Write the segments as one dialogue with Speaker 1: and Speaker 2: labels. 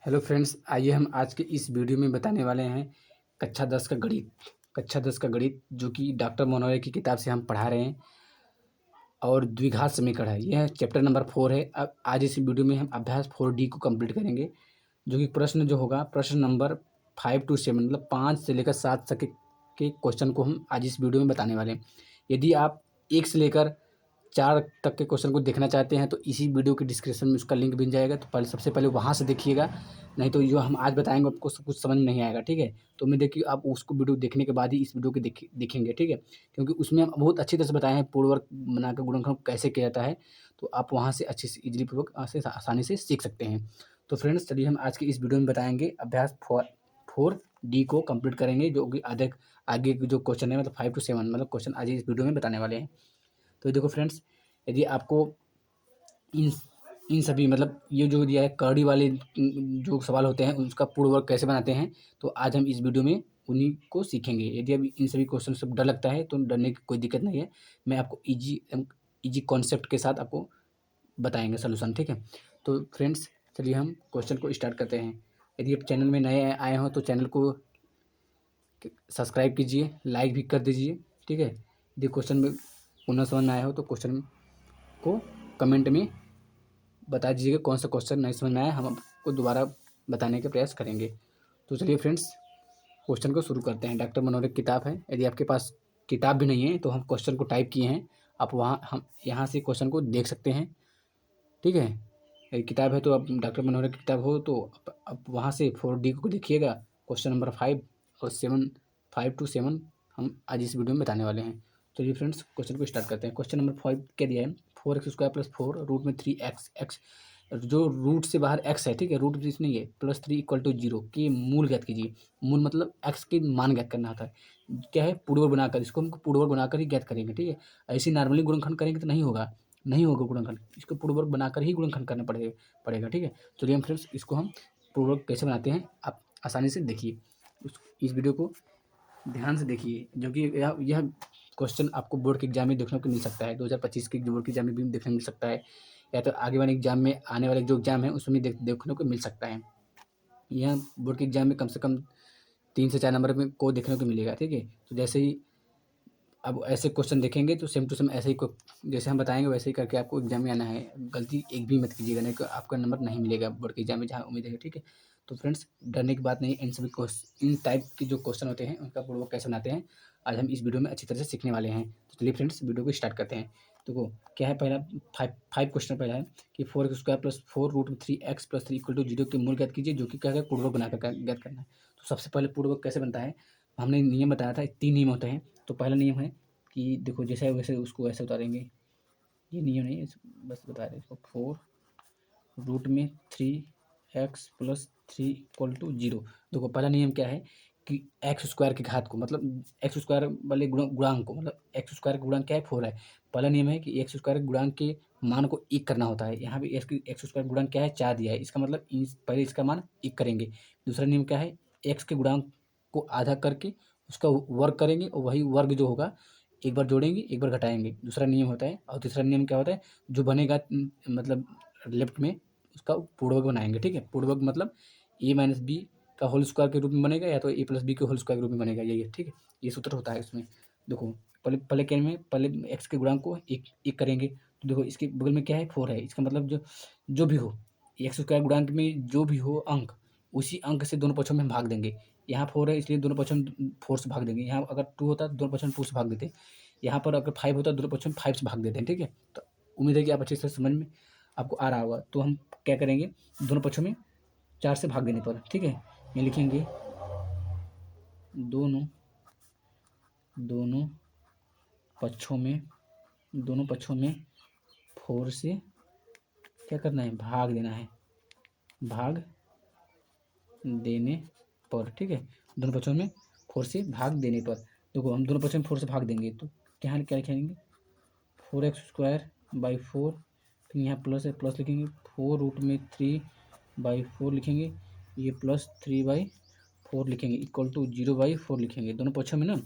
Speaker 1: Hello friends, आइए हम आज के इस वीडियो में बताने वाले हैं कक्षा 10 का गणित जो कि डॉक्टर मनोरे की किताब से हम पढ़ा रहे हैं और द्विघात समीकरण है। यह चैप्टर नंबर 4 है। अब आज इस वीडियो में हम अभ्यास 4D को कंप्लीट करेंगे, जो कि प्रश्न जो होगा प्रश्न नंबर 5 to 7 मतलब 5 से लेकर 7 तक के क्वेश्चन को हम आज इस वीडियो में बताने वाले हैं। यदि आप 1 से लेकर 4 तक के क्वेश्चन को देखना चाहते हैं तो इसी वीडियो के डिस्क्रिप्शन में उसका लिंक मिल जाएगा, तो सबसे पहले वहाँ से देखिएगा। नहीं तो जो हम आज बताएंगे आपको सब कुछ समझ में नहीं आएगा, ठीक है। तो उम्मीद है कि आप उसको वीडियो देखने के बाद ही इस वीडियो को देखेंगे, ठीक है। क्योंकि उसमें हम बहुत अच्छी तरह से बताए हैं पूर्ववर्ग बनाकर गुणनखंड कैसे किया जाता है, तो आप वहाँ से अच्छे से इजीली पूर्वक से आसानी से सीख सकते हैं। तो फ्रेंड्स, चलिए हम आज के इस वीडियो में बताएंगे अभ्यास 4D को कंप्लीट करेंगे, जो कि आगे के जो क्वेश्चन है मतलब 5 to 7 मतलब क्वेश्चन आज इस वीडियो में बताने वाले हैं। तो देखो फ्रेंड्स, यदि आपको इन इन सभी मतलब ये जो दिया है कड़ी वाले जो सवाल होते हैं उसका पूर्ण वर्ग कैसे बनाते हैं, तो आज हम इस वीडियो में उन्हीं को सीखेंगे। यदि अब इन सभी क्वेश्चन से डर लगता है तो डरने की कोई दिक्कत नहीं है। मैं आपको इजी कॉन्सेप्ट के साथ आपको बताएंगे सोल्यूशन, ठीक है। तो फ्रेंड्स, चलिए हम क्वेश्चन को स्टार्ट करते हैं। यदि आप चैनल में नए आए हों तो चैनल को सब्सक्राइब कीजिए, लाइक भी कर दीजिए, ठीक है। यदि क्वेश्चन में पुनः समझ में आया हो तो क्वेश्चन को कमेंट में बता दीजिएगा कौन सा क्वेश्चन नहीं समझ में आया, हम आपको दोबारा बताने का प्रयास करेंगे। तो चलिए फ्रेंड्स, क्वेश्चन को शुरू करते हैं। डॉक्टर मनोरे की किताब है। यदि आपके पास किताब भी नहीं है तो हम क्वेश्चन को टाइप किए हैं, आप वहाँ हम यहाँ से क्वेश्चन को देख सकते हैं, ठीक है। यदि किताब है तो आप डॉक्टर मनोरे की किताब हो तो आप वहाँ से 4D को देखिएगा। क्वेश्चन नंबर 5 और 7, 5 to 7 हम आज इस वीडियो में बताने वाले हैं। चलिए फ्रेंड्स, क्वेश्चन को स्टार्ट करते हैं। क्वेश्चन नंबर 5 क्या दिया है, 4x² + 4 रूट में 3x x जो रूट से बाहर x है, ठीक है, रूट में नहीं है, +3 = 0 के मूल ज्ञात कीजिए। मूल मतलब x के मान ज्ञात करना होता है। क्या है, पूर्ववर्ग बनाकर, इसको हमको पूर्ववर्ग बनाकर ही ज्ञात करेंगे, ठीक है। ऐसे नॉर्मली गुणनखंड करेंगे तो नहीं होगा गुणनखंड, इसको पूर्ववर्ग बनाकर ही गुणनखंड करना पड़ेगा, ठीक है। चलिए हम फ्रेंड्स इसको हम पूर्ववर्ग कैसे बनाते हैं आप आसानी से देखिए। इस वीडियो को ध्यान से देखिए, जो कि यह क्वेश्चन आपको बोर्ड के एग्जाम में देखने को मिल सकता है। 2025 के बोर्ड के एग्जाम में भी देखने को मिल सकता है, या तो आगे वाले एग्जाम में आने वाले जो एग्जाम है उसमें देखने को मिल सकता है। यह बोर्ड के एग्जाम में कम से कम 3 से 4 नंबर में को देखने को मिलेगा, ठीक है। तो जैसे ही अब ऐसे क्वेश्चन देखेंगे तो सेम टू सेम ऐसे ही जैसे हम बताएंगे वैसे ही करके आपको एग्जाम में आना है। गलती एक भी मत कीजिएगा, नहीं तो आपका नंबर नहीं मिलेगा बोर्ड के एग्जाम में, जहाँ उम्मीद है, ठीक है। तो फ्रेंड्स, डरने की बात नहीं, इन सभी इन टाइप के जो क्वेश्चन होते हैं उनका पूर्वक कैसे बनाते हैं आज हम इस वीडियो में अच्छी तरह से सीखने वाले हैं। तो चलिए फ्रेंड्स, वीडियो को स्टार्ट करते हैं। तो क्या है, पहला 5 क्वेश्चन पहला है कि 4x² + 4 रूट में 3x + 3 = 0 के मूल ज्ञात कीजिए, जो कि क्या है, पूर्वक बनाकर ज्ञात करना है। तो सबसे पहले पूर्वक कैसे बनता है, हमने नियम बताया था, 3 नियम होते हैं। तो पहला नियम है कि देखो जैसे है वैसे उसको ऐसे उतारेंगे, ये नियम नहीं है, बस बता रहे इसको। 4 रूट में 3x + 3 = 0। देखो पहला नियम क्या है कि x² की घात को मतलब x² वाले गुणांक को, मतलब x² का गुणांक क्या है, 4 है। पहला नियम है कि x² गुणांक के मान को 1 करना होता है। यहाँ भी x² गुणांक क्या है, 4 दिया है, इसका मतलब पहले इसका मान 1 करेंगे। दूसरा नियम क्या है, x के गुणांक को आधा करके उसका वर्ग करेंगे और वही वर्ग जो होगा एक बार जोड़ेंगे एक बार घटाएंगे, दूसरा नियम होता है। और तीसरा नियम क्या होता है, जो बनेगा मतलब लेफ्ट में उसका पूर्ववर्ग बनाएंगे, ठीक है। पूर्ववर्ग मतलब a - b का होल स्क्वायर के रूप में बनेगा, या तो a + b के होल स्क्वायर के रूप में बनेगा, यही है, ठीक है। ये सूत्र होता है इसमें। देखो पहले पहले क्या में पहले x के गुणांक को एक करेंगे, तो देखो इसके बगल में क्या है, 4 है। इसका मतलब जो भी हो, x² गुणांक में जो भी हो अंक, उसी अंक से दोनों पक्षों में भाग देंगे। यहाँ 4 है इसलिए दोनों पक्षों में 4 से भाग देंगे। यहाँ अगर 2 होता तो दोनों पक्षों में 2 से भाग देते। यहाँ पर अगर 5 होता तो दोनों पक्षों में 5 से भाग देते हैं, ठीक है। तो उम्मीद है कि आप अच्छे से समझ में आपको आ रहा होगा। तो हम क्या करेंगे, दोनों पक्षों में 4 से भाग देने पर, ठीक है, ये लिखेंगे दोनों पक्षों में 4 से क्या करना है, भाग देना है, भाग देने पर, ठीक है। दोनों पक्षों में 4 से भाग देने पर, देखो हम दोनों पक्षों में 4 से भाग देंगे तो क्या लिखेंगे, 4x²/4, फिर यहाँ प्लस है, प्लस लिखेंगे, 4 रूट में 3/4 लिखेंगे, ये +3/4 लिखेंगे, = 0/4 लिखेंगे दोनों पक्षों में ना।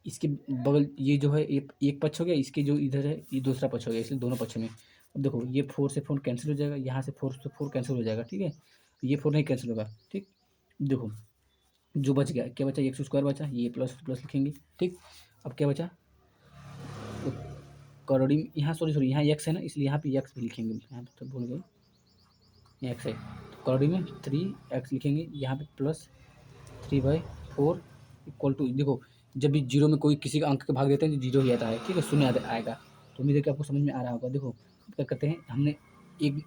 Speaker 1: इसके बगल ये जो है एक पक्ष हो गया, इसके जो इधर है ये दूसरा पक्ष हो गया, इसलिए दोनों पक्षों में। अब देखो ये 4 से 4 कैंसिल हो जाएगा, यहाँ से 4 से 4 कैंसिल हो जाएगा, ठीक है। ये 4 नहीं कैंसिल होगा, ठीक। देखो जो बच गया, क्या बचा, एक्स स्क्वायर बचा, ये प्लस प्लस लिखेंगे, ठीक। अब क्या बचा, करोड़ी यहाँ सॉरी यहाँ एक्स है ना, इसलिए यहाँ पे एक्स भी लिखेंगे, यहाँ पे तो भूल गए एक्स है, तो करोड़ी में 3x लिखेंगे, यहाँ पे प्लस 3/4 इक्वल टू, देखो जब भी जीरो में कोई किसी का अंक का भाग देते हैं तो जीरो ही आता है, ठीक है, शून्य आएगा। तो उम्मीद है कि आपको समझ में आ रहा होगा। देखो क्या करते हैं, हमने एक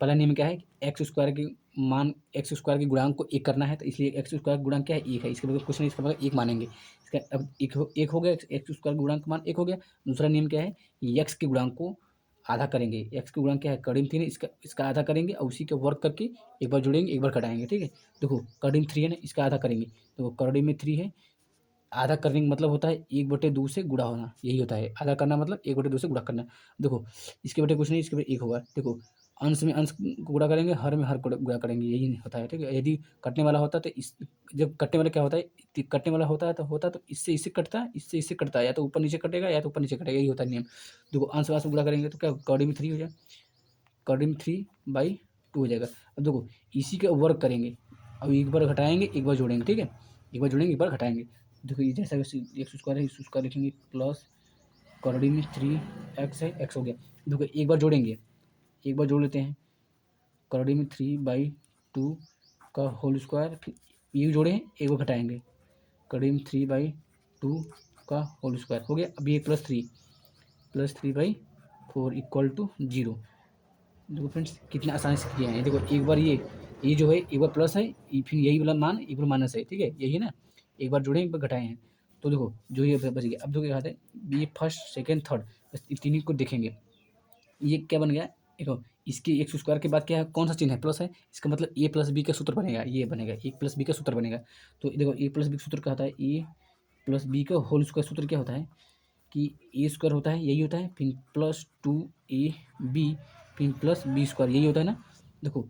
Speaker 1: पहला नियम क्या है, एक्स स्क्वायर के मान, एक्स स्क्वायर के गुणांक को एक करना है, तो इसलिए एक्स स्क्वायर गुणांक क्या है, एक है, इसके बगैर कुछ नहीं, इसका बगैर एक मानेंगे। इसका अब एक हो गया, एक्स स्क्वायर गुणांक मान एक हो गया। दूसरा नियम क्या है, एक्स के गुणांक को आधा करेंगे, एक्स के गुणांक क्या है, करीम 3 है, इसका आधा करेंगे और उसी के वर्क करके एक बार जोड़ेंगे एक बार घटाएंगे, ठीक है। देखो करीम 3 है ना, इसका आधा करेंगे, तो करीम में 3 है, आधा करने का मतलब होता है 1/2 से गुणा होना, यही होता है आधा करना मतलब 1/2 से गुणा करना। देखो इसके बटे कुछ नहीं, इसके बटे एक होगा। देखो अंश में अंश को गुणा करेंगे, हर में हर को गुणा करेंगे, यही होता है, ठीक है। यदि कटने वाला होता तो इस, जब कटने वाला क्या होता है, कटने वाला होता है तो इससे इससे कटता है, इससे इससे कटता है, या तो ऊपर नीचे कटेगा या तो ऊपर नीचे कटेगा, यही होता है नियम। देखो अंश अंश गुणा करेंगे तो क्या, कौड़ी में 3 हो जाएगा, कौड़ी में 3/2 हो जाएगा। अब देखो इसी का वर्क करेंगे, अब एक बार घटाएंगे एक बार जोड़ेंगे, ठीक है, एक बार जोड़ेंगे एक बार घटाएंगे। देखो ये जैसा एक्स स्क्वायर है, इस स्क्वायर लिखेंगे प्लस करोड़ी में 3x है, एक्स हो गया। देखो एक बार जोड़ेंगे, एक बार जोड़ लेते हैं, करोड़ी में 3/2 का होल स्क्वायर, फिर ये जोड़े हैं एक बार घटाएंगे, करोड़ी में 3/2 का होल स्क्वायर हो गया। अब ये प्लस 3/4 इक्वल टू 0। देखो फ्रेंड्स कितना आसानी से किया है, देखो एक बार ये जो है एक बार प्लस है, फिर यही वाला मान एक बार माइनस है, ठीक है, यही है ना, एक बार जुड़े एक बार घटाए हैं। तो देखो जो ये बच गया, अब देखो क्या कहते हैं, ये फर्स्ट सेकंड थर्ड, बस तीन ही को देखेंगे, ये क्या बन गया, देखो इसके एक्स स्क्वायर के बाद क्या है, कौन सा चिन्ह है, प्लस है, इसका मतलब ए प्लस बी का सूत्र बनेगा, ये बनेगा ए प्लस बी का सूत्र बनेगा। तो देखो ए प्लस बी का सूत्र क्या होता है, ए प्लस बी का होल स्क्वायर सूत्र क्या होता है कि ए स्क्वायर होता है, यही होता है, फिर प्लस 2ab फिर प्लस बी स्क्वायर, यही होता है ना। देखो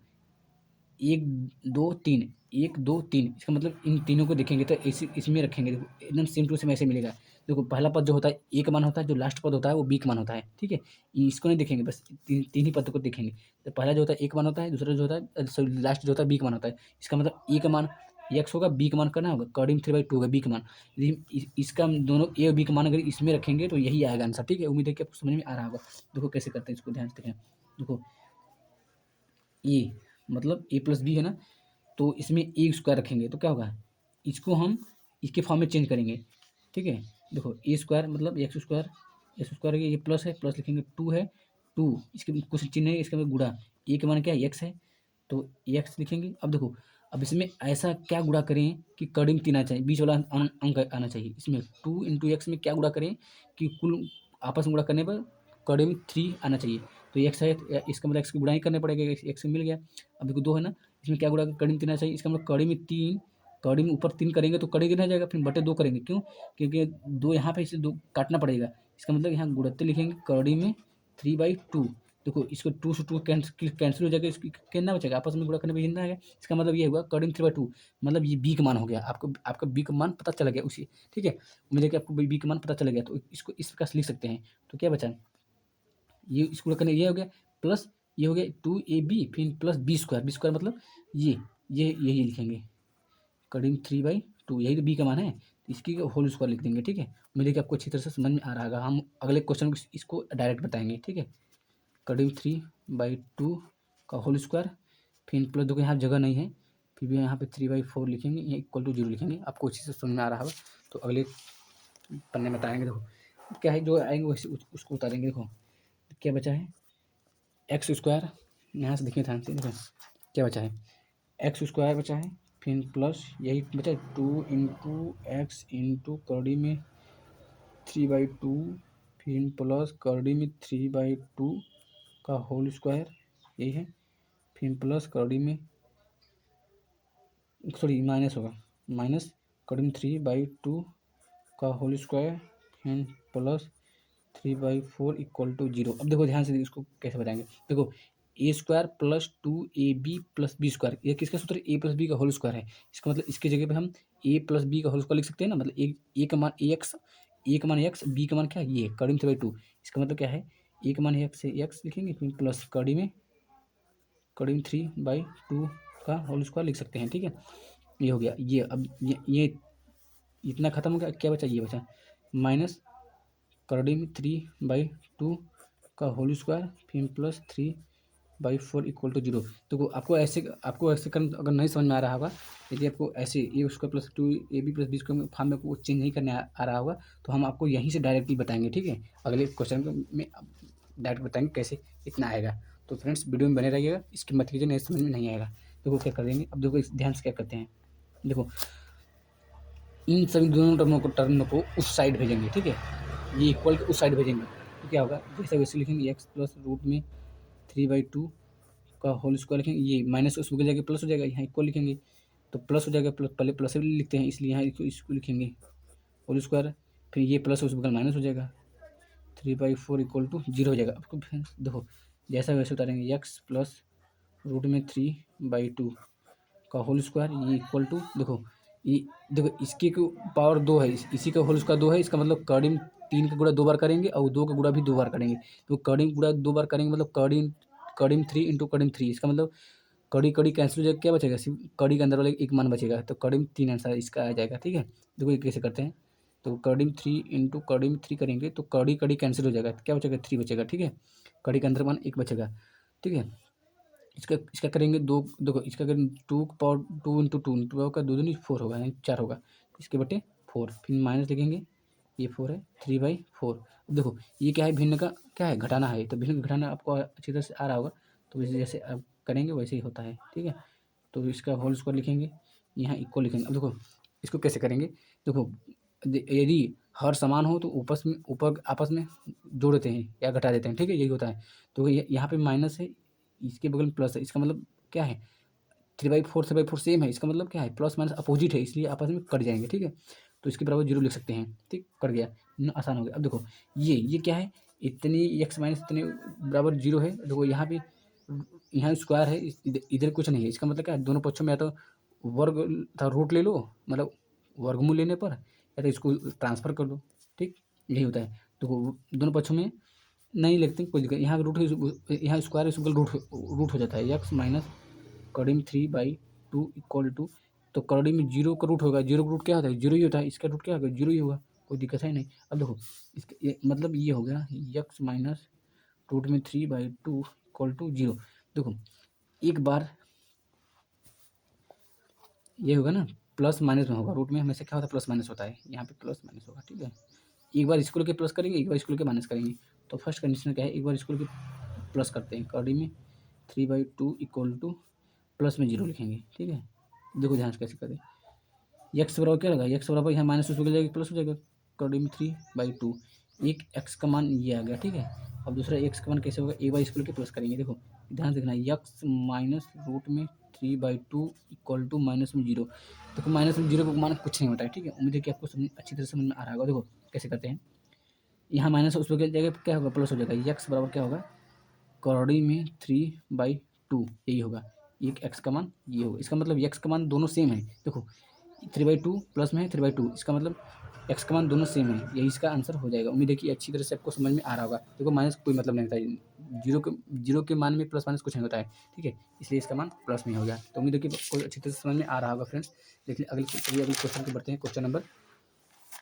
Speaker 1: 1 2 3, 1 2 3, इसका मतलब इन तीनों को देखेंगे तो इसमें रखेंगे, देखो एकदम सेम टू सेम ऐसे मिलेगा। देखो पहला पद जो होता है ए का मान होता है, जो लास्ट पद होता है वो बी का मान होता है, ठीक है। इसको नहीं देखेंगे, बस तीन ही पद को देखेंगे। तो पहला जो होता है ए का मान होता है, दूसरा जो होता है सॉरी लास्ट जो होता है बी का मान होता है। इसका मतलब ए का मान एक्स होगा, बी का मान करना होगा, कॉर्डिंग 3/2 होगा बी का मान। यदि इसका हम दोनों ए और बी का मान अगर इसमें रखेंगे तो यही आएगा आंसर, ठीक है। उम्मीद है कि आपको समझ में आ रहा होगा। देखो कैसे करते हैं इसको, ध्यान से देखें। देखो ए मतलब ए प्लस बी है ना, तो इसमें ए स्क्वायर रखेंगे तो क्या होगा, इसको हम इसके फॉर्म में चेंज करेंगे, ठीक है। देखो ए स्क्वायर मतलब एक्स स्क्वायर ये प्लस है, प्लस लिखेंगे 2 है, 2 इसके कुछ चिन्ह है, इसके बाद गुणा, ए के मान क्या है, एक्स है, तो एक्स लिखेंगे। अब देखो अब इसमें ऐसा क्या गुणा करें कि कड़िंग 3 आना चाहिए, बीच वाला अंक आना चाहिए इसमें, 2 × x में क्या गुणा करें कि कुल आपस में गुणा करने पर कड़िंग 3 आना चाहिए। तो एक्स है, इसका मतलब एक्स की गुणा ही करने पड़ेगा, एक्स मिल गया। अब देखो 2 है ना, इसमें क्या गुणा कड़ी में 3 आना चाहिए, इसका मतलब कड़ी में 3, कड़ी में ऊपर 3 करेंगे तो कड़ी कितना जाएगा, फिर बटे 2 करेंगे, क्यों, क्योंकि 2 यहाँ पे इसे 2 काटना पड़ेगा। इसका मतलब यहाँ गुणते लिखेंगे कड़ी में 3/2। देखो इसको 2 से 2 कैंसिल हो जाएगा, इसकी कितना बचेगा, आपस में गुणा करने पर जितना है। इसका मतलब ये हुआ कड़ी में 3/2, मतलब ये बी का मान हो गया, आपको आपका बी का मान पता चला गया उसी, ठीक है। उम्मीद है कि आपको बी का मान पता चला गया, तो इसको इस प्रकार से लिख सकते हैं। तो क्या बचा, ये इसको करने ये हो गया, प्लस ये हो गया 2ab फिर प्लस बी स्क्वायर मतलब ये यही लिखेंगे, करीब 3/2, यही तो बी का मान है, तो इसकी होल स्क्वायर लिख देंगे, ठीक है। उम्मीद है कि आपको अच्छी तरह से समझ में आ रहा होगा। हम अगले क्वेश्चन को इसको डायरेक्ट बताएंगे, ठीक है। करीब 3/2 का होल स्क्वायर फिर प्लस, देखो यहाँ जगह नहीं है, फिर भी यहाँ पे 3/4 लिखेंगे, ये इक्वल टू 0 लिखेंगे, आपको अच्छी से समझ में आ रहा होगा। तो अगले पन्ने में बताएंगे। देखो क्या है, जो आएंगे वैसे उसको उतारेंगे। देखो क्या बचा है, एक्स स्क्वायर, यहाँ से देखिए ध्यान से, देखो क्या बचा है, एक्स स्क्वायर बचा है, फिर प्लस यही बचा 2 × x कड़ी में 3/2 फिर प्लस कड़ी में 3/2 का होल स्क्वायर, यही है, फिर प्लस कड़ी में सॉरी माइनस होगा, माइनस कड़ी में 3/2 का होल स्क्वायर फिर प्लस 3/4 इक्वल टू 0। अब देखो ध्यान से इसको कैसे बताएंगे। देखो A square plus 2ab plus B square, ये किसका सूत्र है, ए प्लस बी का होल स्क्वायर है। इसका मतलब इसकी जगह पे हम ए प्लस बी का होल स्क्वायर लिख सकते हैं ना, मतलब ए का मान एक्स, ए का मान एक्स, बी का मान क्या है ये कड़ी में 3/2, इसका मतलब क्या है, ए का मान एक्स है, एक्स लिखेंगे फिर प्लस कड़ी में 3/2 का होल स्क्वायर लिख सकते हैं, ठीक है। ये हो गया, ये अब ये इतना खत्म हो गया, क्या बचा, ये बचा माइनस करड़ी में 3/2 का होल स्क्वायर फिर प्लस 3/4 इक्वल टू 0। तो आपको ऐसे करना अगर नहीं समझ में आ रहा होगा, यदि आपको ऐसे A square plus 2ab plus B square form में आपको चेंज नहीं करने आ रहा होगा, तो हम आपको यहीं से डायरेक्टली बताएंगे, ठीक है। अगले क्वेश्चन में डायरेक्ट बताएंगे कैसे इतना आएगा। तो फ्रेंड्स वीडियो में बने रहिएगा, इसकी मत कीजिए, नहीं समझ में नहीं आएगा। देखो क्या कर देंगे, अब देखो इस ध्यान से क्या करते हैं, देखो इन सभी दोनों टर्म को उस साइड भेजेंगे, ठीक है। ये इक्वल के उस साइड भेजेंगे तो क्या होगा, जैसे वैसे लिखेंगे एक्स प्लस रूट में 3/2 का होल स्क्वायर लिखेंगे, ये माइनस उसमें जाके प्लस हो जाएगा, यहाँ इक्वल लिखेंगे तो प्लस हो जाएगा, प्लस पहले प्लस से लिखते हैं इसलिए यहाँ इसको लिखेंगे होल स्क्वायर, फिर ये प्लस उस बगल माइनस हो जाएगा, 3/4 इक्वल टू 0 हो जाएगा। आपको देखो जैसा वैसे उतारेंगे, एक्स प्लस रूट में 3/2 का होल स्क्वायर ये इक्वल टू, देखो इसकी पावर 2 है, इसी का होल स्क्वायर 2 है, इसका मतलब कर्डिंग 3 का गुणा 2 बार करेंगे और 2 का गुणा भी 2 बार करेंगे। तो कर्डिंग गुणा 2 बार करेंगे मतलब कर्डिंग 3 इंटू कर्डिंग 3, इसका मतलब कड़ी कड़ी कैंसिल हो जाएगा, क्या बचेगा, सिर्फ कड़ी के अंदर वाले एक मान बचेगा, तो कर्डिंग 3 आंसर इसका आ जाएगा, ठीक है। देखो ये कैसे करते हैं, तो कर्डिंग 3 इंटू कर्डिंग 3 करेंगे तो कड़ी कड़ी कैंसिल हो जाएगा, क्या बचेगा 3 बचेगा, ठीक है। कड़ी के अंदर मान 1 बचेगा, ठीक है। इसका इसका करेंगे 2, देखो इसका करेंगे 2 पावर 2 इंटू 2 का 2 दूनी 4 होगा, यानी 4 होगा, इसके बटे 4 फिर माइनस लिखेंगे, ये 4 है 3/4। अब देखो ये क्या है, भिन्न का क्या है, घटाना है, तो भिन्न घटाना आपको अच्छी तरह से आ रहा होगा, तो जैसे जैसे आप करेंगे वैसे ही होता है, ठीक है। तो इसका होल स्क्वायर लिखेंगे, यहाँ इक्वल लिखेंगे। अब देखो इसको कैसे करेंगे, देखो यदि हर समान हो तो ऊपर आपस में जोड़ देते हैं या घटा देते हैं, ठीक है, यही होता है। तो यहाँ पे माइनस है, इसके बगल में प्लस है, इसका मतलब क्या है, 3/4 सेम है, इसका मतलब क्या है, प्लस माइनस अपोजिट है, इसलिए आपस में कट जाएंगे, ठीक है। तो इसके बराबर 0 लिख सकते हैं, ठीक, कट गया, आसान हो गया। अब देखो ये क्या है, इतनी एक्स माइनस इतने बराबर 0 है, देखो यहाँ पे यहाँ स्क्वायर है, इधर कुछ नहीं है, इसका मतलब क्या है, दोनों पक्षों में या तो वर्ग था रूट ले लो, मतलब वर्गमूल लेने पर, या तो इसको ट्रांसफर कर दो, ठीक, यही होता है। तो दोनों पक्षों में नहीं लिखते कोई दिक्कत, यहाँ रूट यहाँ स्क्वायर इस रूट हो जाता है, एक्स माइनस कर्डिंग 3/2 इक्वल टू, तो कर्डिंग में 0 का रूट होगा, 0 का रूट क्या होता है, 0 ही होता है, इसका रूट क्या होगा, 0 ही होगा, कोई दिक्कत है नहीं। अब देखो इसका मतलब ये हो गया एक्स माइनस रूट में 3/2 इक्वल टू 0। देखो एक बार ये होगा ना, प्लस माइनस में होगा, रूट में हमेशा क्या होता है, प्लस माइनस होता है, यहाँ पे प्लस माइनस होगा, ठीक है। एक बार इसको लेके प्लस करेंगे, एक बार इसको लेके माइनस करेंगे, तो फर्स्ट कंडीशन क्या है, एक बार इसको लेके प्लस करते हैं, कर्डिंग में 3/2 इक्वल टू प्लस में 0 लिखेंगे, ठीक है। देखो ध्यान से कैसे करें, एक्स बराबर क्या लगा, एक्स बराबर यहाँ माइनस उसमें जाएगा प्लस हो जाएगा, कर्डिंग में 3/2, एक एक्स का मान ये आ गया, ठीक है। अब दूसरा एक्स का मान कैसे होगा, एक बार इसको लेके प्लस करेंगे, देखो ध्यान से देखना, एक्स माइनस रूट में 3/2 इक्वल टू माइनस में 0, देखो माइनस में 0 का मान कुछ नहीं होता है, ठीक है। उम्मीद है कि आपको समझ अच्छी तरह से समझ में आ रहा होगा। देखो कैसे करते हैं, यहाँ माइनस उस पर जगह क्या होगा, प्लस हो जाएगा, एक्स बराबर क्या होगा, कौड़ी में 3/2, यही होगा, एक एक्स का मान ये होगा, इसका मतलब एक्स का मान दोनों सेम है, देखो 3/2 प्लस में है 3/2, इसका मतलब एक्स का मान दोनों सेम है, यही इसका आंसर हो जाएगा। उम्मीद है कि अच्छी तरह से आपको समझ में आ रहा होगा। देखो माइनस कोई मतलब नहीं होता है, जीरो के मान में प्लस माइनस कुछ नहीं होता है, ठीक है, इसलिए इसका मान प्लस में हो गया। तो उम्मीद है कि आपको अच्छी तरह से समझ में आ रहा होगा फ्रेंड्स। देखिए अगले क्वेश्चन को बढ़ते हैं, क्वेश्चन नंबर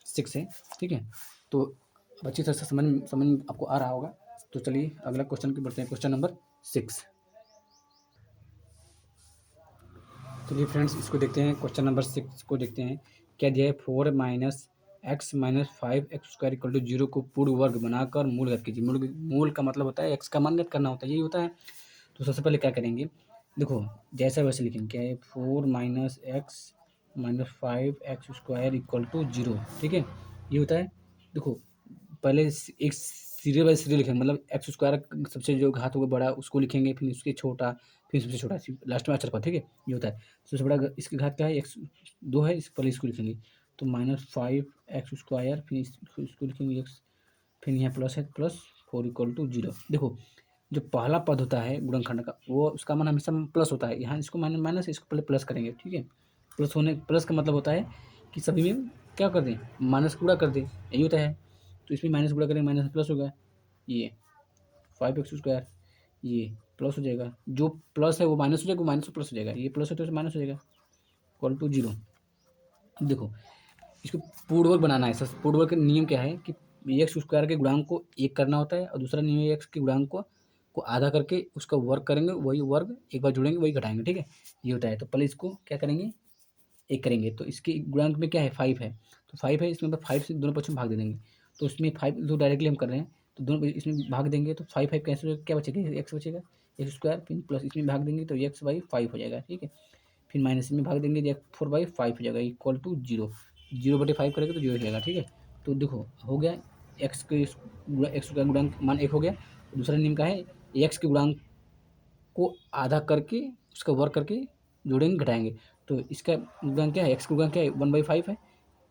Speaker 1: 6 है, ठीक है। तो अब अच्छी तरह से समझ आपको आ रहा होगा, तो चलिए अगला क्वेश्चन की बढ़ते हैं, क्वेश्चन नंबर 6। चलिए फ्रेंड्स इसको देखते हैं, क्वेश्चन नंबर 6 को देखते हैं। क्या दिया है, 4 minus x minus 5x square equal to 0 को पूर्ण वर्ग बनाकर मूल ज्ञात कीजिए। मूल का मतलब होता है एक्स का मान ज्ञात करना होता है, यही होता है। तो सबसे पहले क्या करेंगे, देखो जैसा वैसे लिखेंगे, क्या है 4 minus x minus 5x square equal to 0, ठीक है, ये होता है। देखो पहले एक सीरियल बाय सीरियल लिखेंगे, मतलब एक्स स्क्वायर सबसे जो घात होगा बड़ा उसको लिखेंगे, फिर उसके छोटा, फिर सबसे छोटा, लास्ट में अचर पर, ठीक है, ये होता है। सबसे बड़ा इसके घात क्या है, एक्स 2 है, इस पहले इसको लिखेंगे, तो -5x स्क्वायर, फिर इसको लिखेंगे एक्स, फिर यहाँ प्लस है, प्लस 4 इक्वल टू 0। देखो जो पहला पद होता है गुणनखंड का, वो उसका मान हमेशा प्लस होता है, यहाँ इसको माइनस इसको पहले प्लस करेंगे, ठीक है। प्लस का मतलब होता है कि सभी में क्या कर दें, माइनस गुणा कर दें, यही होता है। तो इसमें माइनस गुणा करेंगे, माइनस प्लस होगा, ये 5x स्क्वायर, ये प्लस हो जाएगा, जो प्लस है वो माइनस हो जाएगा, वो माइनस प्लस हो जाएगा, ये प्लस है तो माइनस हो जाएगा, इक्वल टू जीरो। देखो इसको पूर्वक बनाना है। सर पूर्वक का नियम क्या है कि एक्स स्क्वायर के गुणांक को एक करना होता है, और दूसरा नियम है एक्स के गुणांक को आधा करके उसका वर्ग करेंगे, वही वर्ग एक बार जोड़ेंगे वही घटाएंगे, ठीक है, ये होता है। तो पहले इसको क्या करेंगे, एक करेंगे, तो इसके गुणांक में क्या है, 5 है, तो 5 है, इसमें 5 से दोनों पक्ष में भाग दे देंगे, तो इसमें 5 जो डायरेक्टली हम कर रहे हैं, तो दोनों इसमें भाग देंगे तो 5 5 कैंसिल हो, क्या बचेगा, एक्स बचेगा, एक्स स्क्वायर, फिर प्लस इसमें भाग देंगे तो एक्स बाई 5 हो जाएगा, ठीक है, फिर माइनस में भाग देंगे तो 4/5 हो जाएगा, इक्वल टू जीरो। 0/5 करेंगे तो जीरो हो जाएगा, ठीक है। तो देखो हो गया, एक्स का गुणांक मान एक हो गया। दूसरा नियम का है, एक्स के गुणांक को आधा करके उसका वर्ग करके जोड़ेंगे घटाएंगे, तो इसका गुणांक क्या है, एक्स का गुणांक क्या है, 1/5 है,